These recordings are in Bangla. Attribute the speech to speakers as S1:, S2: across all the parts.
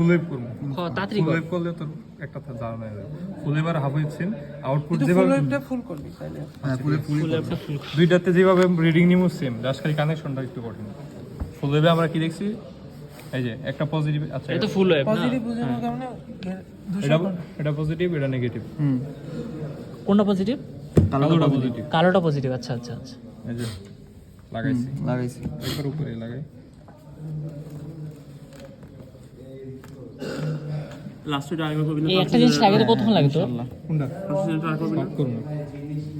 S1: ফুল ওয়েভ করব
S2: তাড়াতাড়ি
S1: ফুল ওয়েভ করলে তো একটা দাঁড়ানো যাবে ফুল ওয়েভ আর হাফ ওয়েভ সেম আউটপুট যেভাবে
S3: ফুল করবি তাহলে
S1: হ্যাঁ ফুল দুইটাতে যেভাবে রিডিং নিমু সেম জাস্ট খালি কানেকশনটা একটু কঠিন ফুল ওয়েভে আমরা কি দেখছি এই যে একটা পজিটিভ আচ্ছা
S2: এটা ফুল ওয়েভ না
S3: পজিটিভ বুঝানো কেমন
S1: এটা পজিটিভ এটা নেগেটিভ
S2: কোনটা পজিটিভ
S1: কালোটা পজিটিভ
S2: কালোটা পজিটিভ আচ্ছা আচ্ছা আচ্ছা
S1: এই যে লাগাইছি একবার উপরে লাগাই
S4: লাস্টে ড্রাইভার করবি না
S2: এই একটা জিনিস লাগাতে কতক্ষণ লাগে তোর
S1: কোনটা সব করব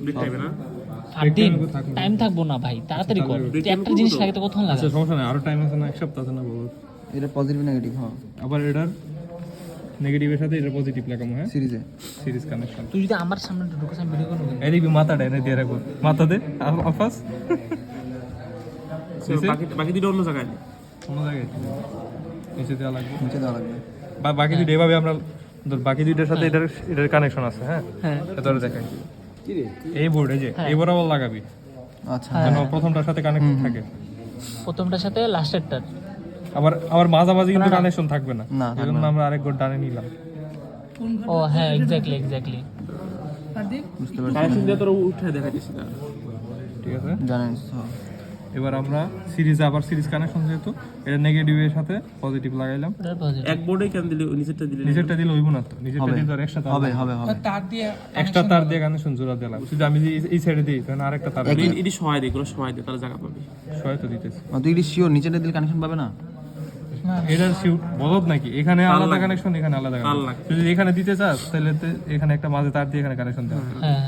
S4: ব্রেক টাইমে না
S2: আর দিন টাইম থাকবো না ভাই তাড়াতাড়ি কর তুই একটা জিনিস লাগাতে কতক্ষণ লাগে
S1: আচ্ছা সমস্যা নাই আরো টাইম আছে না এক সপ্তাহ আছে না বলো
S5: এটা পজিটিভ নেগেটিভ হ্যাঁ
S1: আবার এটার নেগেটিভের সাথে এটা পজিটিভ লাগামু হ্যাঁ
S5: সিরিজে
S1: সিরিজ কানেকশন
S2: তুই যদি আমার সামনে ঢুকে আমি ভিডিও করব
S1: এই দেখবি মাথাটা এনে দিয়ে রাখবো মাথা দে আফাস
S4: বাকি দুটো অন্য জায়গায়
S1: কোন জায়গায় নিচে দেওয়া লাগবে
S5: নিচে দেওয়া লাগবে
S1: বা বাকি দুটো এভাবে আমরা ধর বাকি দুইটার সাথে এটার কানেকশন আছে হ্যাঁ
S2: হ্যাঁ
S1: এটা ধরে দেখাই এই বোর্ডে যে এই বরাবর লাগাবি
S5: আচ্ছা
S1: যেন প্রথমটার সাথে কানেক্ট থাকে
S2: প্রথমটার সাথে লাস্টেরটার
S1: আবার মাঝামাঝি কিন্তু কানেকশন থাকবে না
S5: না,
S1: এই জন্য আমরা আরেক বোর্ড ডানে নিলাম
S2: ও হ্যাঁ এক্স্যাক্টলি
S5: বুঝতে পারছি
S4: কানেকশন দিয়ে তোর উঠে দেখাইছিস না
S1: ঠিক আছে
S5: জানেন
S1: এবার আমরা সিরিজে আবার সিরিজ কানেকশন যেহেতু এটা নেগেটিভের সাথে পজিটিভ লাগাইলাম
S4: এক বোর্ডে কেন দিলি নিচেরটা দিলি
S1: নিচেরটা দিলে হইব না তো নিচেরটা দিলে আর এক্সট্রা
S5: হবে হবে হবে
S3: তার দিয়ে
S1: এক্সট্রা তার দিয়ে কানেকশন জোড়া দিলাম যদি আমি যদি এই সাইডে দিই তাহলে আরেকটা তার
S4: এটি সহায় দিই কোনো সহায় দিই তাহলে জায়গা পাবি
S1: সহায়তা দিতেছি
S5: তুই কি শিওর নিচেটা দিলে কানেকশন পাবে না
S1: এটার শিউট বলত নাকি এখানে আলাদা কানেকশন এখানে আলাদা
S4: তার
S1: কানেকশন
S4: লাগে।
S1: যদি এখানে দিতে চাস তাহলে এখানে একটা মাঝে তার দিয়ে এখানে কানেকশন দেওয়া হবে।
S2: হ্যাঁ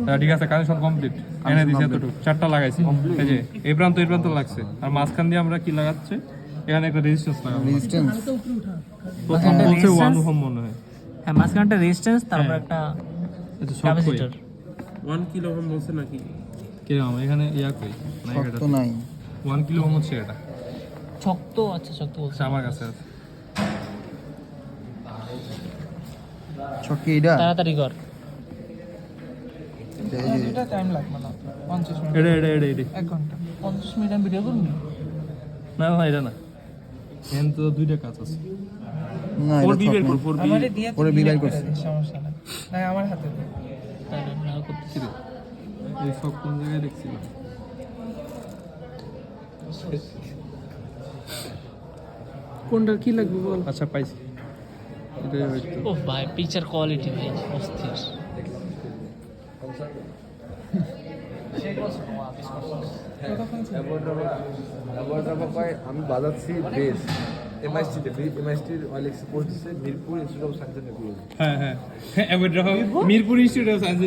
S2: হ্যাঁ
S1: ঠিক আছে কানেকশন কমপ্লিট এনে দিছি এতটুকু চারটা লাগাইছি এই যে এই প্রান্ত লাগছে আর মাঝখান দিয়ে আমরা কি লাগাচ্ছি এখানে একটা রেজিস্ট্যান্স লাগাবো
S5: রেজিস্ট্যান্স
S1: প্রথম বলছে 1 ওহম মনে হয়
S2: হ্যাঁ মাঝখানটা রেজিস্ট্যান্স তারপর একটা
S1: এটা সব কই
S2: ক্যাপাসিটর
S4: 1 কিলো ওহম বলছে নাকি
S1: কি রকম এখানে ইয়া কই না এটা
S5: তো নাই
S1: 1 কিলো ওহম হচ্ছে এটা
S2: শক্ত আচ্ছা শক্ত বলছে
S1: আচ্ছা, আমার কাছে আছে
S5: ছটকি এটা
S2: তাড়াতাড়ি কর
S3: এটা টাইম লাগবে না 50 মিনিট
S1: এটা
S3: 1 ঘন্টা
S2: 50 মিনিট আমি ভিডিও করব
S1: না ভাই এটা না এখানে তো দুইটা কাজ আছে
S5: না
S4: ফোর
S5: এটা
S4: বি বের কর
S5: ছক
S4: 4 বি
S3: আমারে দিয়ে
S5: পরে বিলাই করছি।
S3: সমস্যা নাই না আমার হাতে দে
S2: তাহলে না করতেছি
S1: এই সব কোন জায়গায় দেখছিলাম
S3: কোনটা কি লাগবে বল
S1: আচ্ছা পাইছি এটাই হয়তো
S2: ও ভাই পিকচার কোয়ালিটি ভাই অস্থির
S6: আমি বাজাচ্ছি বেশ এমআইএসটিতে এমআইএসটির অয়েল এক্সপোর্ট দিচ্ছে Mirpur institute of science and technology
S1: হ্যাঁ Mirpur institute of science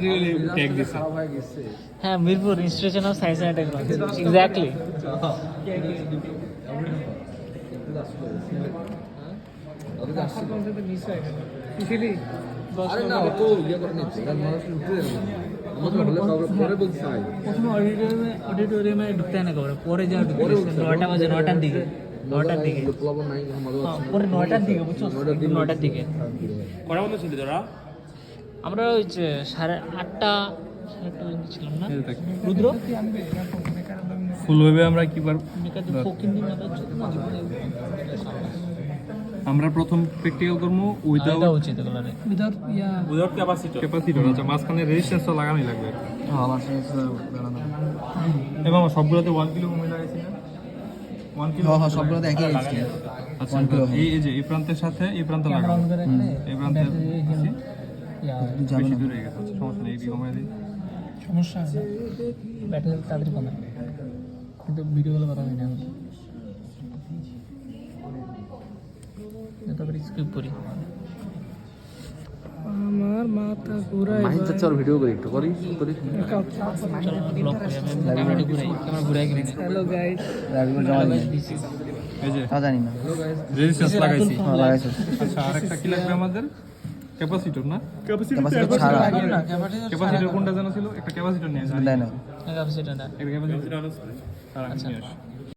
S1: tag দিছে
S6: খারাপ হয়ে গেছে
S2: হ্যাঁ Mirpur institution of science and technology exactly
S6: আরে না অত ইয়ে করে নিচ্ছে মানুষ উঠে আমাদের হলে পরে বলতে চাই
S2: প্রথমে অডিটোরিয়ামে ঢুকতে না করে পরে যা ঢুকতে 9টা বাজে 9টার দিকে
S6: প্লাবন নাই আমাদের
S2: পরে 9টার দিকে বুঝছো 9টার দিকে
S4: করা মতো ছিল তোরা
S2: আমরা ওই যে 8:30 পর্যন্ত ছিলাম না
S1: এই দেখ
S2: রুদ্র
S1: ফুল ওয়েবে আমরা কি বার
S2: মেকার ফকিং দিন না
S1: আমরা প্রথম প্র্যাকটিক্যাল করব উইদাউট
S2: এটা উচিত এগুলারে
S3: উইদাউট ইয়া
S4: উইদাউট ক্যাপাসিটর
S1: ক্যাপাসিটর আচ্ছা মাঝখানে রেজিস্ট্যান্স তো লাগানোই লাগবে
S5: আমার সাথে দাঁড়ানো
S1: এবং সবগুলোতে 1 কিলো ওহম লাগাইছি না 1 কিলো
S5: হ্যাঁ সবগুলোতে একই রেজিস্ট্যান্স
S1: আচ্ছা এই যে এই প্রান্তের সাথে এই প্রান্ত লাগাবো এই প্রান্তে
S5: যাবে
S1: বেশি
S5: না
S1: দূরে গেছে আচ্ছা, সমস্যা নেই এই কমাই দিই
S3: সমস্যা আছে
S2: ব্যাটারি তাড়াতাড়ি কমে কিন্তু ভিডিওগুলো কথা হয় না তারপরে স্কিপ করি
S3: আমার মাথা ঘুরায়
S6: মাহিন চাচা আর ভিডিও করি একটু করি
S2: চলো ব্লগ করি আমি ক্যামেরাটি ঘুরাই ক্যামেরা ঘুরাই গেছি
S3: হ্যালো গাইস
S5: রাখবো জমা দিই
S1: এই যে
S5: তা জানি না
S1: রেজিস্ট্যান্স লাগাইছি
S5: হ্যাঁ লাগাইছো
S1: আচ্ছা আরেকটা কি লাগবে আমাদের ক্যাপাসিটর না
S5: ক্যাপাসিটর ছাড়া
S3: না ক্যাপাসিটর
S1: ক্যাপাসিটর কোনটা জানা ছিল একটা ক্যাপাসিটর নিয়ে আসি
S5: দেয় না
S2: ক্যাপাসিটরটা
S1: একটা ক্যাপাসিটর
S4: আচ্ছা
S1: আর নিয়ে আসি